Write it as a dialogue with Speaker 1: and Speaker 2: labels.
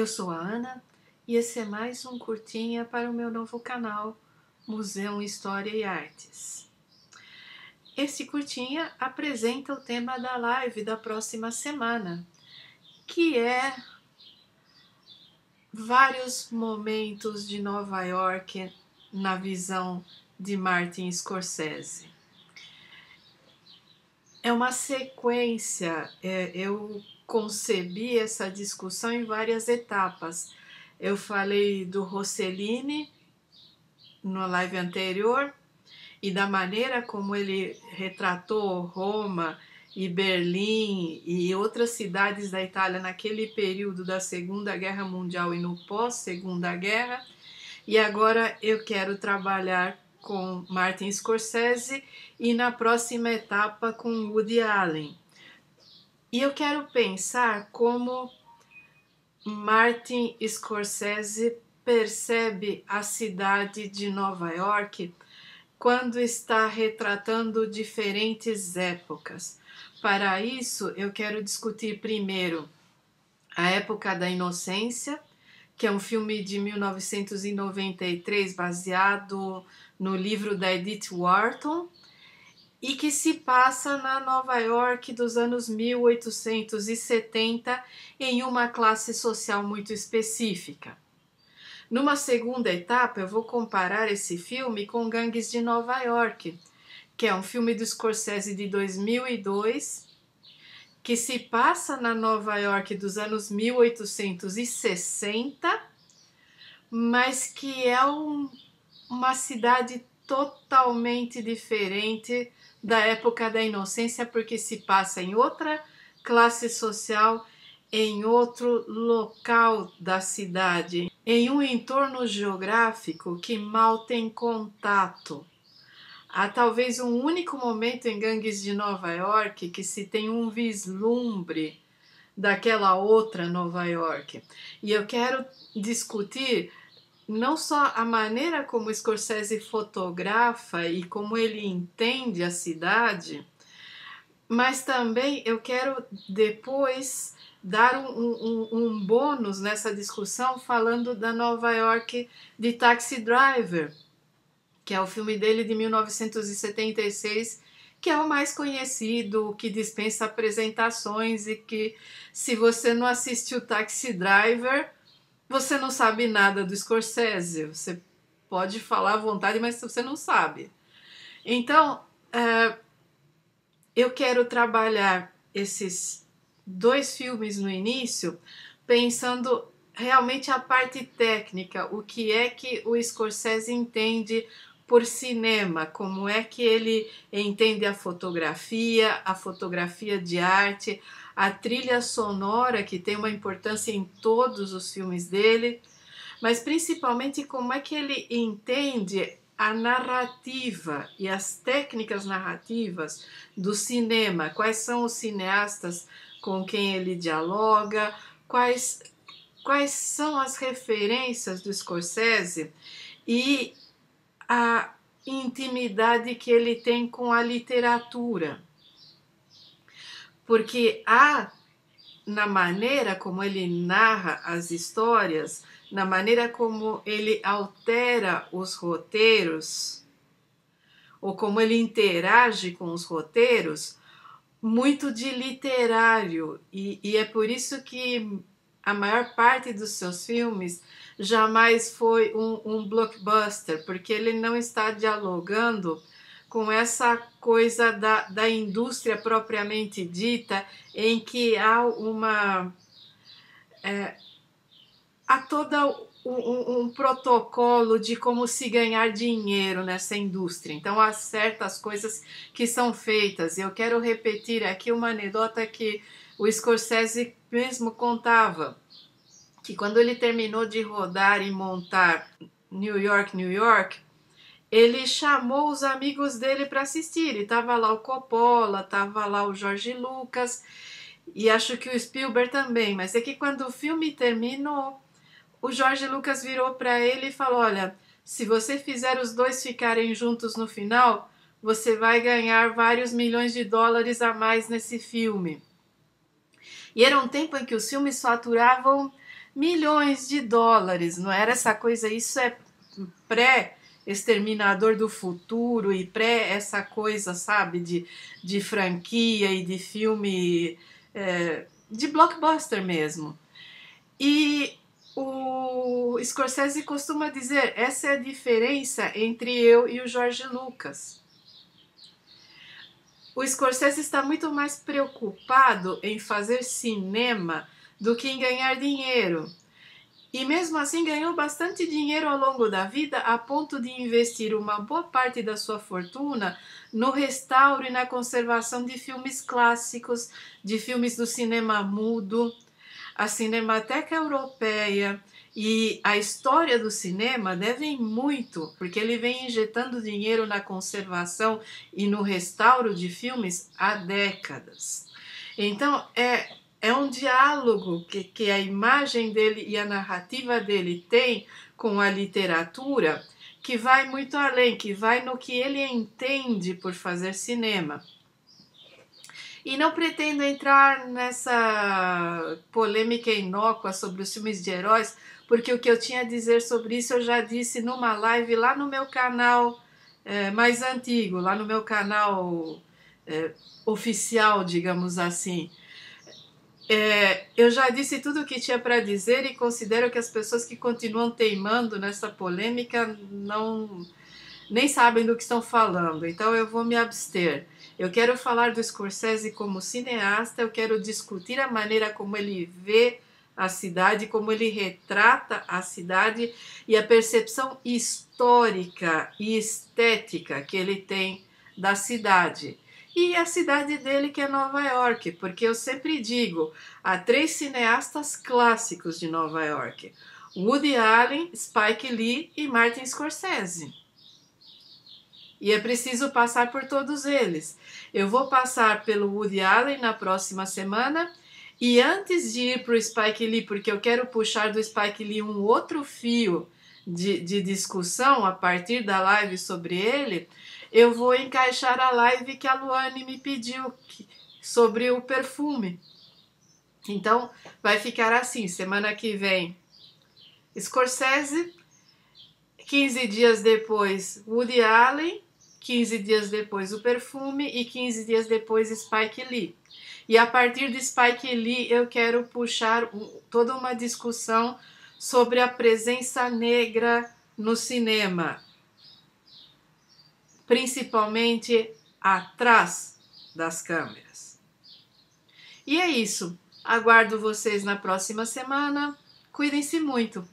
Speaker 1: Eu sou a Ana e esse é mais um curtinha para o meu novo canal Museu História e Artes. Este curtinha apresenta o tema da live da próxima semana, que é vários momentos de Nova York na visão de Martin Scorsese. É uma sequência, eu concebi essa discussão em várias etapas. Eu falei do Rossellini na live anterior e da maneira como ele retratou Roma e Berlim e outras cidades da Itália naquele período da Segunda Guerra Mundial e no pós-Segunda Guerra. E agora eu quero trabalhar com Martin Scorsese e na próxima etapa com Woody Allen. E eu quero pensar como Martin Scorsese percebe a cidade de Nova York quando está retratando diferentes épocas. Para isso, eu quero discutir primeiro a época da inocência, que é um filme de 1993 baseado no livro da Edith Wharton e que se passa na Nova York dos anos 1870 em uma classe social muito específica. Numa segunda etapa, eu vou comparar esse filme com Gangues de Nova York, que é um filme do Scorsese de 2002, que se passa na Nova York dos anos 1860, mas que é uma cidade totalmente diferente da época da inocência, porque se passa em outra classe social, em outro local da cidade, em um entorno geográfico que mal tem contato. Há talvez um único momento em Gangues de Nova York que se tem um vislumbre daquela outra Nova York. E eu quero discutir não só a maneira como Scorsese fotografa e como ele entende a cidade, mas também eu quero depois dar um bônus nessa discussão falando da Nova York de Taxi Driver, que é o filme dele de 1976, que é o mais conhecido, que dispensa apresentações e que, se você não assistiu Taxi Driver, você não sabe nada do Scorsese. Você pode falar à vontade, mas você não sabe. Então, eu quero trabalhar esses dois filmes no início, pensando realmente a parte técnica, o que é que o Scorsese entende por cinema, como é que ele entende a fotografia de arte, a trilha sonora, que tem uma importância em todos os filmes dele, mas principalmente como é que ele entende a narrativa e as técnicas narrativas do cinema, quais são os cineastas com quem ele dialoga, quais são as referências do Scorsese e a intimidade que ele tem com a literatura. Porque há, na maneira como ele narra as histórias, na maneira como ele altera os roteiros, ou como ele interage com os roteiros, muito de literário. E é por isso que a maior parte dos seus filmes jamais foi um blockbuster, porque ele não está dialogando com essa coisa da indústria propriamente dita, em que há há todo um protocolo de como se ganhar dinheiro nessa indústria. Então há certas coisas que são feitas. Eu quero repetir aqui uma anedota que o Scorsese mesmo contava, que quando ele terminou de rodar e montar New York, New York, ele chamou os amigos dele para assistir. E tava lá o Coppola, tava lá o George Lucas e acho que o Spielberg também. Mas é que quando o filme terminou, o George Lucas virou para ele e falou: olha, se você fizer os dois ficarem juntos no final, você vai ganhar vários milhões de dólares a mais nesse filme. E era um tempo em que os filmes faturavam milhões de dólares, não era essa coisa, isso é pré-Exterminador do Futuro e pré essa coisa, sabe, de franquia e de filme, de blockbuster mesmo. E o Scorsese costuma dizer, essa é a diferença entre eu e o George Lucas. O Scorsese está muito mais preocupado em fazer cinema do que em ganhar dinheiro. E mesmo assim ganhou bastante dinheiro ao longo da vida, a ponto de investir uma boa parte da sua fortuna no restauro e na conservação de filmes clássicos, de filmes do cinema mudo. A Cinemateca Europeia e a história do cinema devem muito, porque ele vem injetando dinheiro na conservação e no restauro de filmes há décadas. Então, é um diálogo que a imagem dele e a narrativa dele tem com a literatura que vai muito além, que vai no que ele entende por fazer cinema. E não pretendo entrar nessa polêmica inócua sobre os filmes de heróis, porque o que eu tinha a dizer sobre isso eu já disse numa live lá no meu canal mais antigo, lá no meu canal oficial, digamos assim. Eu já disse tudo o que tinha para dizer e considero que as pessoas que continuam teimando nessa polêmica nem sabem do que estão falando, então eu vou me abster. Eu quero falar do Scorsese como cineasta, eu quero discutir a maneira como ele vê a cidade, como ele retrata a cidade e a percepção histórica e estética que ele tem da cidade. E a cidade dele, que é Nova York, porque eu sempre digo, há 3 cineastas clássicos de Nova York: Woody Allen, Spike Lee e Martin Scorsese. E é preciso passar por todos eles. Eu vou passar pelo Woody Allen na próxima semana. E antes de ir para o Spike Lee, porque eu quero puxar do Spike Lee um outro fio de discussão a partir da live sobre ele, eu vou encaixar a live que a Luane me pediu sobre o perfume. Então, vai ficar assim, semana que vem Scorsese, 15 dias depois Woody Allen, 15 dias depois o perfume e 15 dias depois Spike Lee. E a partir de Spike Lee eu quero puxar toda uma discussão sobre a presença negra no cinema, principalmente atrás das câmeras. E é isso. Aguardo vocês na próxima semana. Cuidem-se muito.